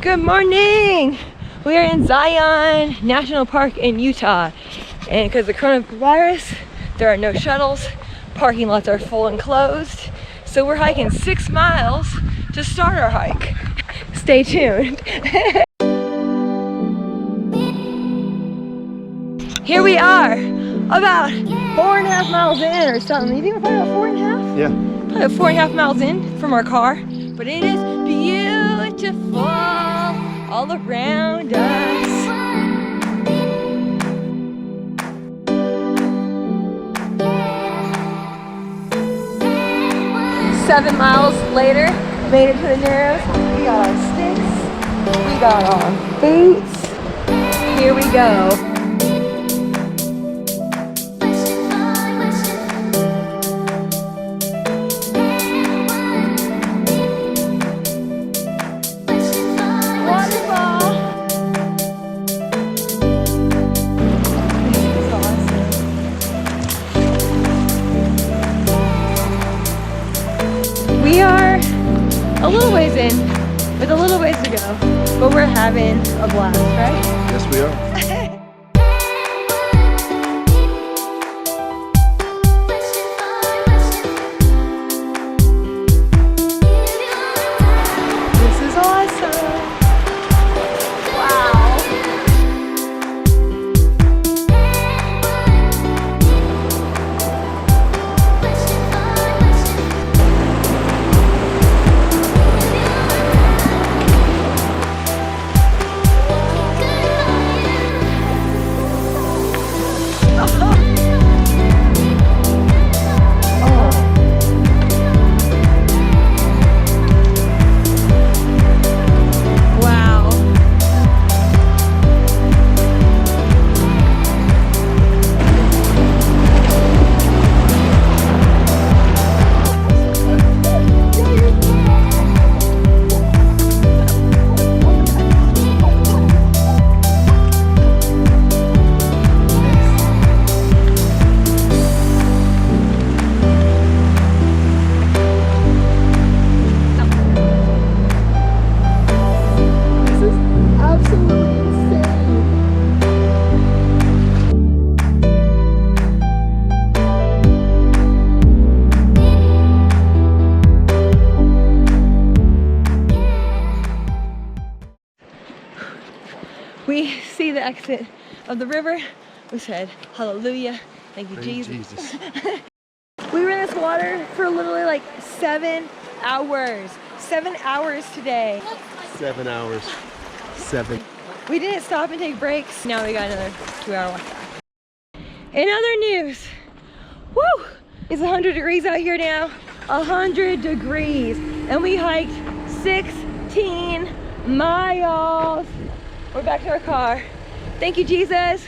Good morning! We are in Zion National Park in Utah, and because of the coronavirus, there are no shuttles, parking lots are full and closed, so we're hiking 6 miles to start our hike. Stay tuned. Here we are, about 4.5 miles in or something. You think we're probably about 4.5? Yeah. Probably about 4.5 miles in from our car, but it is beautiful all around us. Seven miles later, made it to the Narrows. We got our sticks, we got our boots. Here we go. We are a little ways in, with a little ways to go, but we're having a blast, right? Yes, we are. This is awesome. Wow. We see the exit of the river. We said, hallelujah, thank you, Jesus. We were in this water for literally like 7 hours. 7 hours today. 7 hours. 7. We didn't stop and take breaks. Now we got another 2-hour walk back. In other news, woo, it's 100 degrees out here now. 100 degrees. And we hiked 16 miles. We're back to our car. Thank you, Jesus.